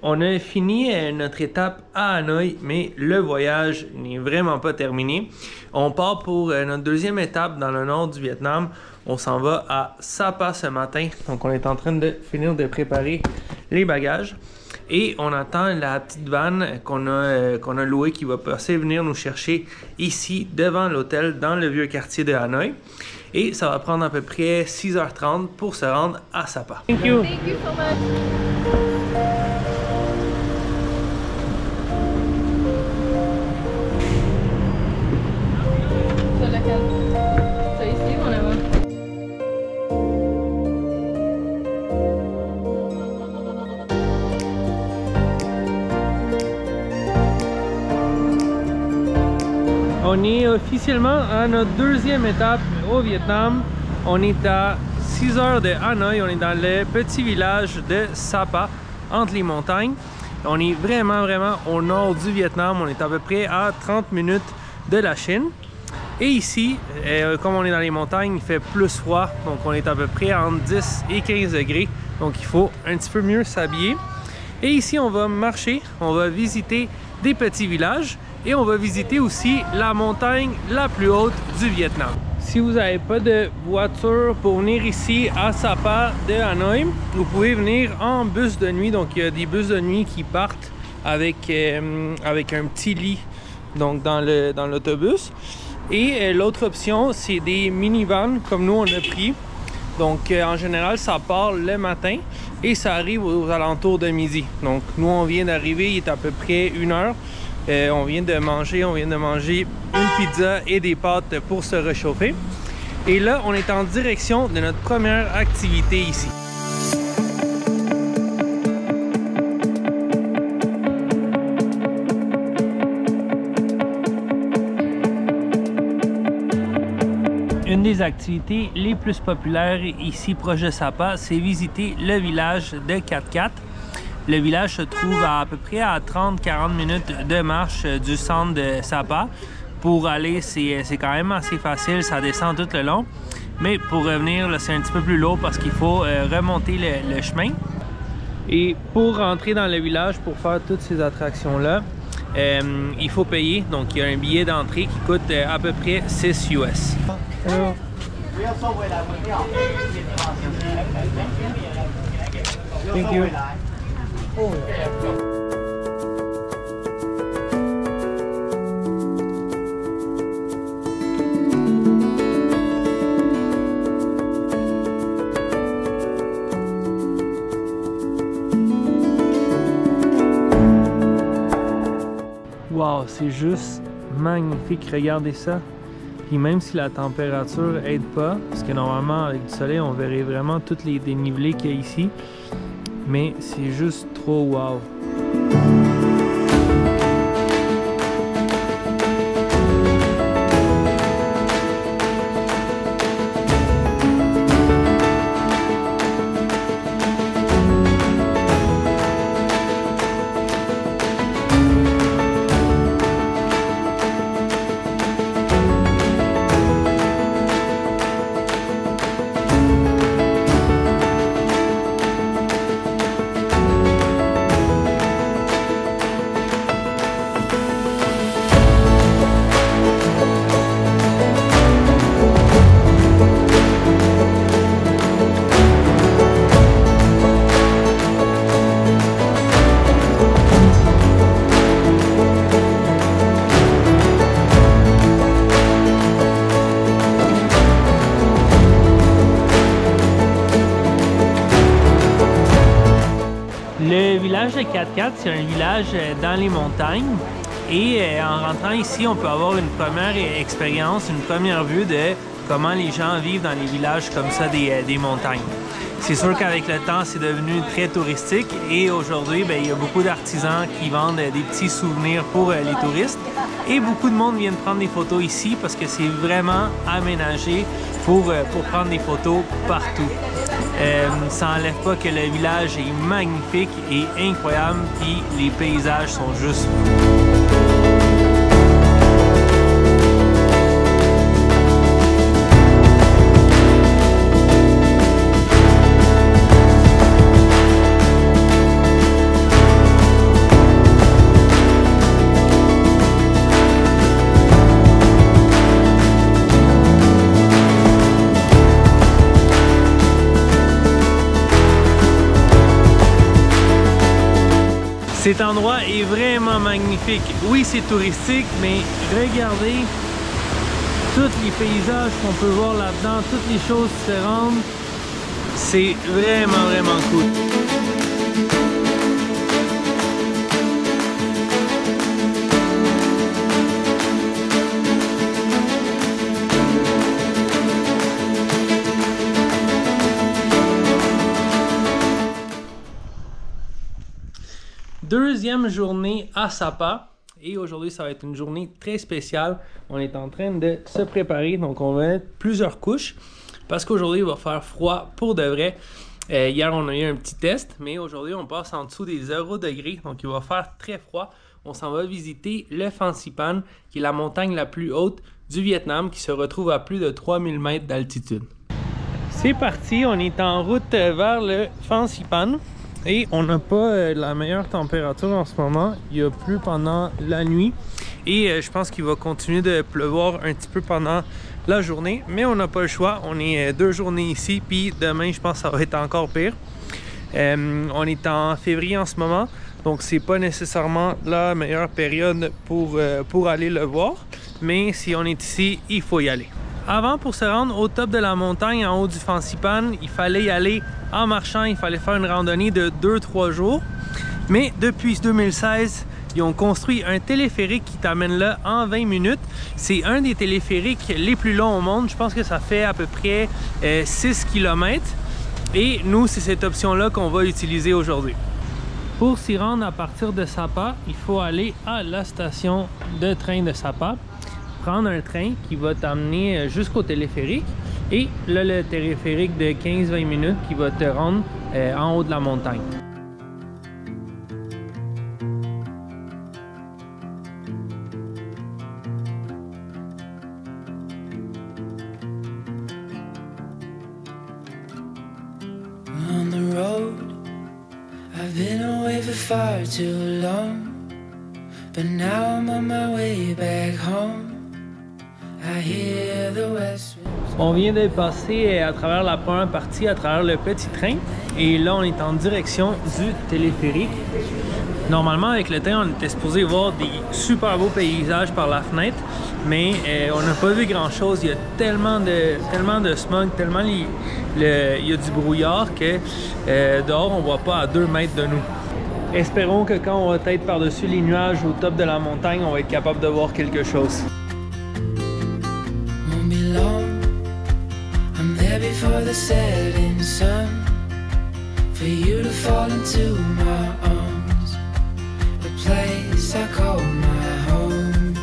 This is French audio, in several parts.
On a fini notre étape à Hanoï, mais le voyage n'est vraiment pas terminé. On part pour notre deuxième étape dans le nord du Vietnam. On s'en va à Sapa ce matin. Donc on est en train de finir de préparer les bagages. Et on attend la petite vanne qu'on a louée qui va passer venir nous chercher ici devant l'hôtel dans le vieux quartier de Hanoï. Et ça va prendre à peu près 6h30 pour se rendre à Sapa. Thank you. Thank you so much. C'est lequel? C'est ici ou là-bas? On est officiellement à notre deuxième étape au Vietnam. On est à 6 heures de Hanoï. On est dans le petit village de Sapa, entre les montagnes. On est vraiment au nord du Vietnam. On est à peu près à 30 minutes de la Chine. Et ici, comme on est dans les montagnes, il fait plus froid. Donc on est à peu près entre 10 et 15 degrés. Donc il faut un petit peu mieux s'habiller. Et ici, on va marcher, on va visiter des petits villages. Et on va visiter aussi la montagne la plus haute du Vietnam. Si vous n'avez pas de voiture pour venir ici à Sapa de Hanoï, vous pouvez venir en bus de nuit. Donc il y a des bus de nuit qui partent avec un petit lit donc dans l'autobus. Et l'autre option, c'est des minivans comme nous on a pris. Donc en général, ça part le matin et ça arrive aux alentours de midi. Donc nous on vient d'arriver, il est à peu près 1 heure. On vient de manger une pizza et des pâtes pour se réchauffer. Et là, on est en direction de notre première activité ici. Une des activités les plus populaires ici proche de Sapa, c'est visiter le village de Cat Cat. Le village se trouve à peu près à 30-40 minutes de marche du centre de Sapa. Pour aller, c'est quand même assez facile, ça descend tout le long. Mais pour revenir, c'est un petit peu plus lourd parce qu'il faut remonter le chemin. Et pour rentrer dans le village, pour faire toutes ces attractions-là, il faut payer. Donc il y a un billet d'entrée qui coûte à peu près 6 US. Hello. Thank you. Wow, c'est juste magnifique, regardez ça. Puis même si la température aide pas, parce que normalement avec du soleil on verrait vraiment tous les dénivelés qu'il y a ici, mais c'est juste trop wow. Le village de Cat Cat, c'est un village dans les montagnes et en rentrant ici, on peut avoir une première expérience, une première vue de comment les gens vivent dans les villages comme ça des montagnes. C'est sûr qu'avec le temps, c'est devenu très touristique et aujourd'hui, il y a beaucoup d'artisans qui vendent des petits souvenirs pour les touristes et beaucoup de monde viennent prendre des photos ici parce que c'est vraiment aménagé pour prendre des photos partout. Ça n'enlève pas que le village est magnifique et incroyable, puis les paysages sont juste fous. Cet endroit est vraiment magnifique. Oui, c'est touristique, mais regardez tous les paysages qu'on peut voir là-dedans, toutes les choses différentes. C'est vraiment, vraiment cool. Deuxième journée à Sapa et aujourd'hui ça va être une journée très spéciale. On est en train de se préparer, donc on va mettre plusieurs couches parce qu'aujourd'hui il va faire froid pour de vrai. Hier on a eu un petit test, mais aujourd'hui on passe en dessous des 0 degrés, donc il va faire très froid. On s'en va visiter le Fansipan, qui est la montagne la plus haute du Vietnam, qui se retrouve à plus de 3000 mètres d'altitude. C'est parti, on est en route vers le Fansipan. Et on n'a pas la meilleure température en ce moment. Il y a plu pendant la nuit. Et je pense qu'il va continuer de pleuvoir un petit peu pendant la journée. Mais on n'a pas le choix. On est 2 journées ici. Puis demain, je pense que ça va être encore pire. On est en février en ce moment. Donc, c'est pas nécessairement la meilleure période pour aller le voir. Mais si on est ici, il faut y aller. Avant, pour se rendre au top de la montagne, en haut du Fansipan, il fallait y aller en marchant. Il fallait faire une randonnée de 2-3 jours. Mais depuis 2016, ils ont construit un téléphérique qui t'amène là en 20 minutes. C'est un des téléphériques les plus longs au monde. Je pense que ça fait à peu près 6 km. Et nous, c'est cette option-là qu'on va utiliser aujourd'hui. Pour s'y rendre à partir de Sapa, il faut aller à la station de train de Sapa, prendre un train qui va t'amener jusqu'au téléphérique et là le téléphérique de 15-20 minutes qui va te rendre en haut de la montagne. On the road, I've been away for far too long, but now I'm on my way back home. On vient de passer à travers la première partie, à travers le petit train. Et là, on est en direction du téléphérique. Normalement, avec le train, on était supposé voir des super beaux paysages par la fenêtre. Mais on n'a pas vu grand-chose. Il y a tellement de smog, tellement il y a du brouillard que dehors, on ne voit pas à 2 mètres de nous. Espérons que quand on va être par-dessus les nuages au top de la montagne, on va être capable de voir quelque chose. I'm there before the setting sun, for you to fall into my arms, a place I call my home.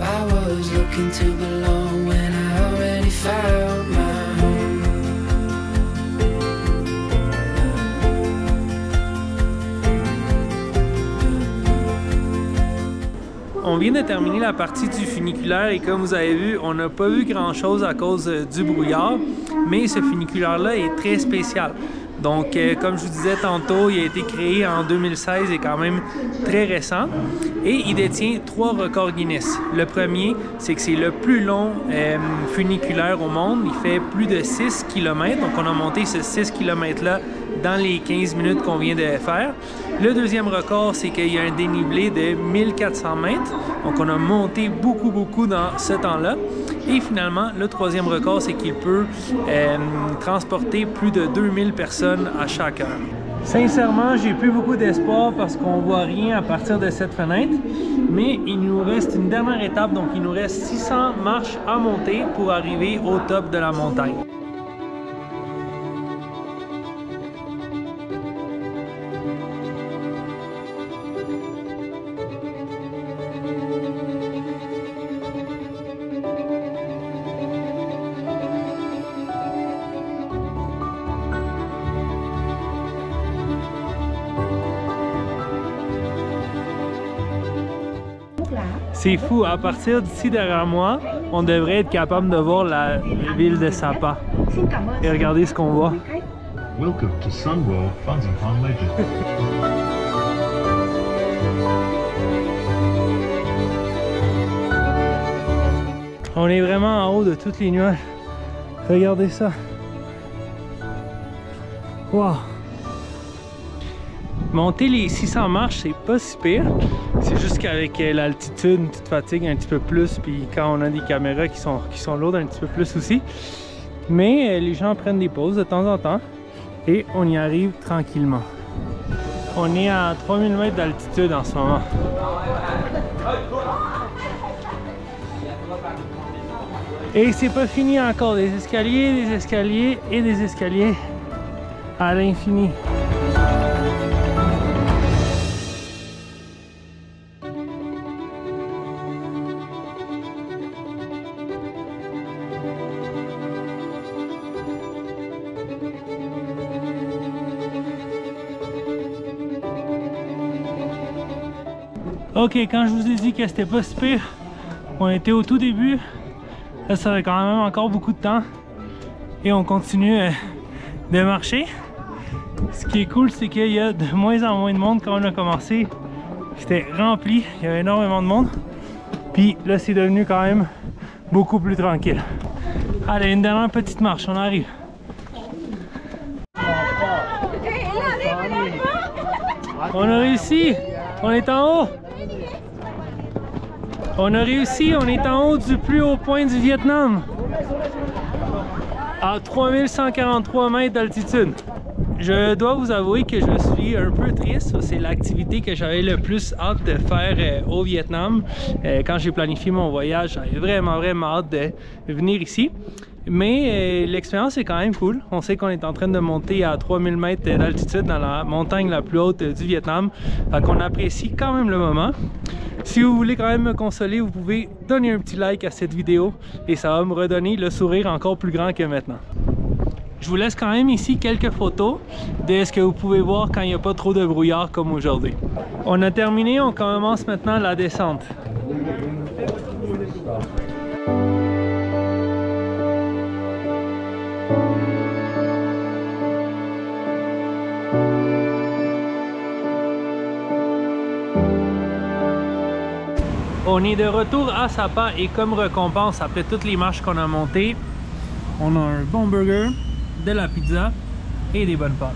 I was looking to belong when I already found my home. On vient de terminer la partie du funiculaire et comme vous avez vu, on n'a pas vu grand chose à cause du brouillard, mais ce funiculaire-là est très spécial. Donc, comme je vous disais tantôt, il a été créé en 2016 et quand même très récent. Et il détient 3 records Guinness. Le premier, c'est que c'est le plus long funiculaire au monde. Il fait plus de 6 km. Donc, on a monté ce 6 km-là dans les 15 minutes qu'on vient de faire. Le deuxième record, c'est qu'il y a un dénivelé de 1400 mètres. Donc, on a monté beaucoup dans ce temps-là. Et finalement, le troisième record, c'est qu'il peut transporter plus de 2000 personnes à chaque heure. Sincèrement, j'ai plus beaucoup d'espoir parce qu'on voit rien à partir de cette fenêtre. Mais il nous reste une dernière étape, donc il nous reste 600 marches à monter pour arriver au top de la montagne. C'est fou, à partir d'ici derrière moi, on devrait être capable de voir la ville de Sapa. Et regardez ce qu'on voit. Welcome to Sunworld Fansipan Legend. On est vraiment en haut de toutes les nuages. Regardez ça. Wow! Monter les 600 marches, c'est pas si pire. C'est juste qu'avec l'altitude, tu te fatigues un petit peu plus. Puis quand on a des caméras qui sont lourdes un petit peu plus aussi. Mais les gens prennent des pauses de temps en temps. Et on y arrive tranquillement. On est à 3000 mètres d'altitude en ce moment. Et c'est pas fini encore. Des escaliers et des escaliers à l'infini. Ok, quand je vous ai dit que c'était pas si pire, on était au tout début. Là, ça fait quand même encore beaucoup de temps. Et on continue de marcher. Ce qui est cool, c'est qu'il y a de moins en moins de monde. Quand on a commencé, c'était rempli. Il y avait énormément de monde. Puis là, c'est devenu quand même beaucoup plus tranquille. Allez, une dernière petite marche, on arrive. On a réussi! On est en haut! On a réussi, on est en haut du plus haut point du Vietnam. À 3143 mètres d'altitude. Je dois vous avouer que je suis un peu triste. C'est l'activité que j'avais le plus hâte de faire au Vietnam. Quand j'ai planifié mon voyage, j'avais vraiment hâte de venir ici. Mais l'expérience est quand même cool. On sait qu'on est en train de monter à 3000 mètres d'altitude dans la montagne la plus haute du Vietnam. Fait qu'on apprécie quand même le moment. Si vous voulez quand même me consoler, vous pouvez donner un petit like à cette vidéo et ça va me redonner le sourire encore plus grand que maintenant. Je vous laisse quand même ici quelques photos de ce que vous pouvez voir quand il n'y a pas trop de brouillard comme aujourd'hui. On a terminé, on commence maintenant la descente. On est de retour à Sapa et comme récompense après toutes les marches qu'on a montées, on a un bon burger, de la pizza et des bonnes pâtes.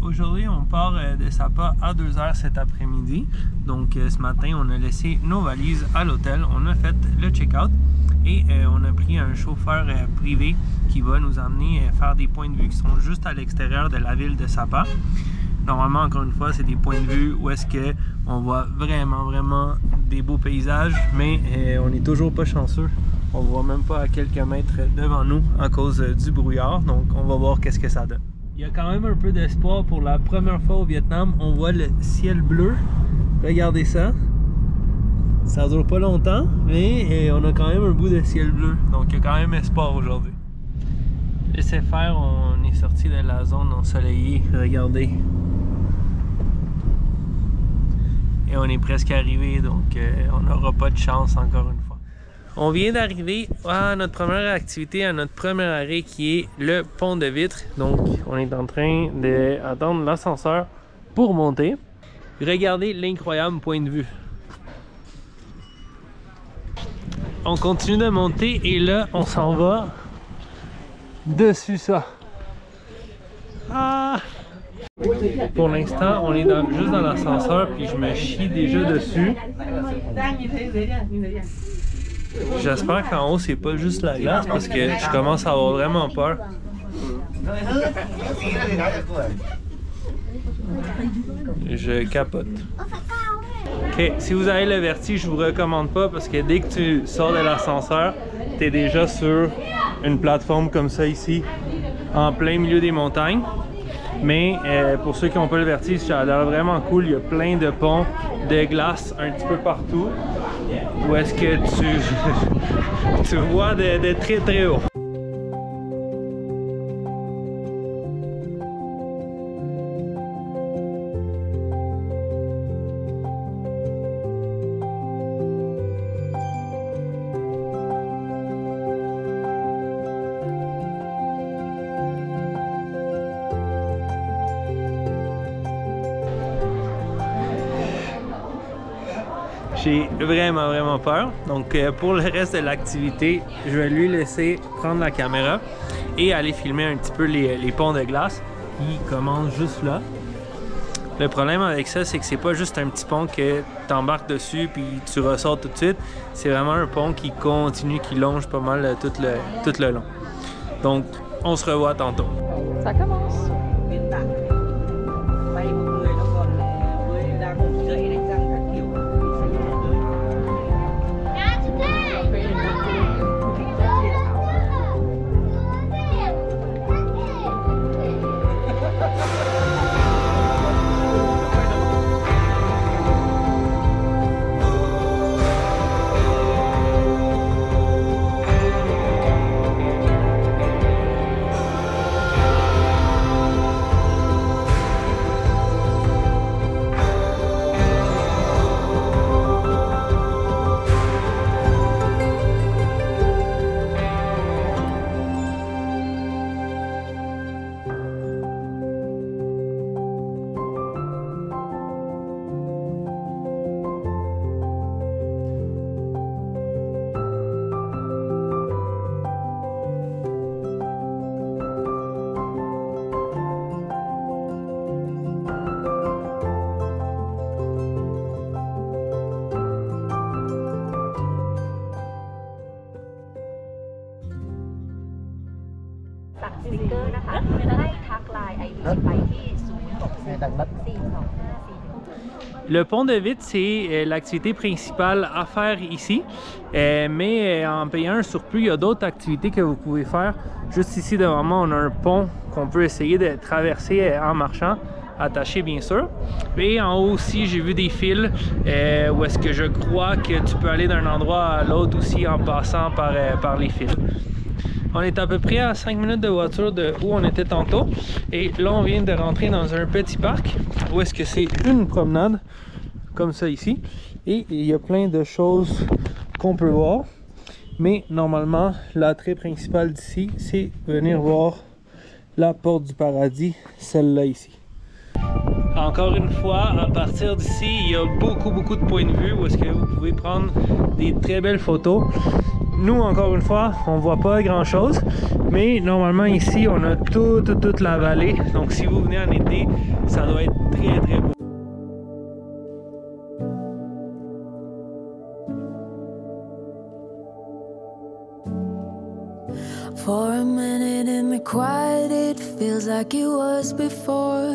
Aujourd'hui, on part de Sapa à 2 h cet après-midi. Donc ce matin, on a laissé nos valises à l'hôtel. On a fait le check-out et on a pris un chauffeur privé qui va nous emmener faire des points de vue qui sont juste à l'extérieur de la ville de Sapa. Normalement, encore une fois, c'est des points de vue où est-ce qu'on voit vraiment des beaux paysages, mais on n'est toujours pas chanceux. On voit même pas à quelques mètres devant nous à cause du brouillard. Donc on va voir qu'est-ce que ça donne. Il y a quand même un peu d'espoir pour la première fois au Vietnam. On voit le ciel bleu. Regardez ça. Ça dure pas longtemps, mais on a quand même un bout de ciel bleu. Donc il y a quand même espoir aujourd'hui. Laissez faire, on est sorti de la zone ensoleillée. Regardez. Et on est presque arrivé, donc on n'aura pas de chance encore une fois. On vient d'arriver à notre première activité, à notre premier arrêt qui est le pont de Vitres. Donc on est en train d'attendre l'ascenseur pour monter. Regardez l'incroyable point de vue. On continue de monter et là on s'en va dessus ça. Ah! Pour l'instant, on est juste dans l'ascenseur puis je me chie déjà dessus. J'espère qu'en haut c'est pas juste la glace parce que je commence à avoir vraiment peur. Je capote. Ok, si vous avez le vertige, je vous recommande pas parce que dès que tu sors de l'ascenseur, tu es déjà sur une plateforme comme ça ici, en plein milieu des montagnes. Mais pour ceux qui n'ont pas le vertige, ça a l'air vraiment cool. Il y a plein de ponts de glace un petit peu partout. Où est-ce que tu vois de très haut. J'ai vraiment peur. Donc pour le reste de l'activité, je vais lui laisser prendre la caméra et aller filmer un petit peu les ponts de glace qui commencent juste là. Le problème avec ça, c'est que c'est pas juste un petit pont que tu embarques dessus puis tu ressors tout de suite. C'est vraiment un pont qui continue, qui longe pas mal tout le long. Donc, on se revoit tantôt. Ça commence. Le pont de Vitte, c'est l'activité principale à faire ici, mais en payant un surplus, il y a d'autres activités que vous pouvez faire. Juste ici devant moi, on a un pont qu'on peut essayer de traverser en marchant, attaché bien sûr. Et en haut aussi, j'ai vu des fils où est-ce que je crois que tu peux aller d'un endroit à l'autre aussi en passant par les fils. On est à peu près à 5 minutes de voiture de où on était tantôt. Et là, on vient de rentrer dans un petit parc où est-ce que c'est une promenade, comme ça ici. Et il y a plein de choses qu'on peut voir. Mais normalement, l'attrait principal d'ici, c'est venir voir la porte du paradis, celle-là ici. Encore une fois, à partir d'ici, il y a beaucoup de points de vue où est-ce que vous pouvez prendre des très belles photos. Nous, encore une fois, on voit pas grand chose, mais normalement ici, on a toute la vallée. Donc si vous venez en été, ça doit être très beau. For a minute in the quiet, it feels like it was before.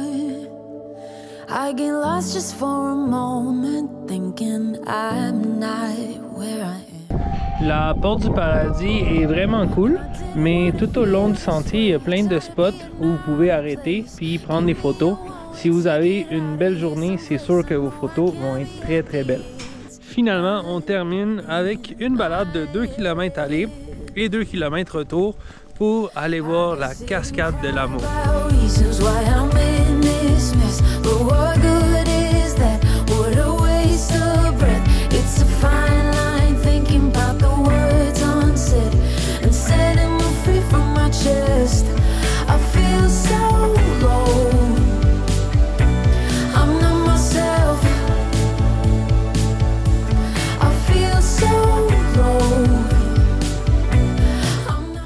I get lost just for a moment, thinking I'm not where I am. La porte du paradis est vraiment cool, mais tout au long du sentier, il y a plein de spots où vous pouvez arrêter puis prendre des photos. Si vous avez une belle journée, c'est sûr que vos photos vont être très belles. Finalement, on termine avec une balade de 2 km aller et 2 km retour pour aller voir la cascade de l'amour.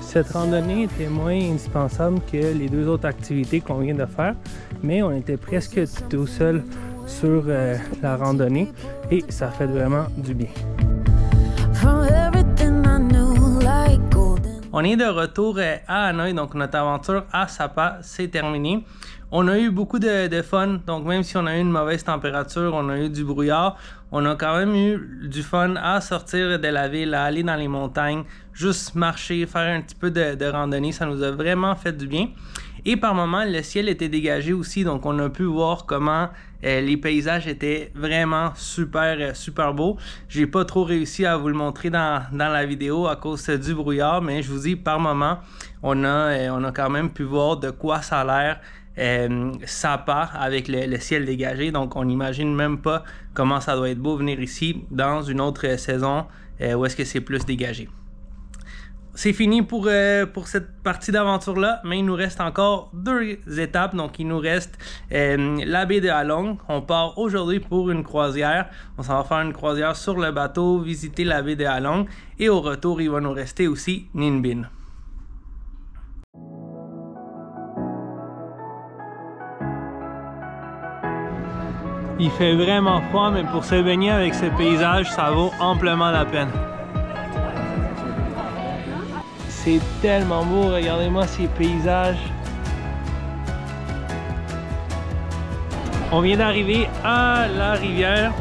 Cette randonnée était moins indispensable que les deux autres activités qu'on vient de faire, mais on était presque tout seul sur la randonnée et ça fait vraiment du bien. On est de retour à Hanoï, donc notre aventure à Sapa, c'est terminé. On a eu beaucoup de fun, donc même si on a eu une mauvaise température, on a eu du brouillard, on a quand même eu du fun à sortir de la ville, à aller dans les montagnes, juste marcher, faire un petit peu de randonnée, ça nous a vraiment fait du bien. Et par moments, le ciel était dégagé aussi, donc on a pu voir comment les paysages étaient vraiment super beaux. J'ai pas trop réussi à vous le montrer dans la vidéo à cause du brouillard, mais je vous dis, par moments, on a quand même pu voir de quoi ça a l'air. Sapa avec le ciel dégagé, donc on n'imagine même pas comment ça doit être beau venir ici dans une autre saison où est-ce que c'est plus dégagé. c'est fini pour cette partie d'aventure-là, mais il nous reste encore 2 étapes. Donc, il nous reste la baie de Halong. On part aujourd'hui pour une croisière. On s'en va faire une croisière sur le bateau, visiter la baie de Halong. Et au retour, il va nous rester aussi Ninh Binh. Il fait vraiment froid, mais pour se baigner avec ce paysage, ça vaut amplement la peine. C'est tellement beau, regardez-moi ces paysages. On vient d'arriver à la rivière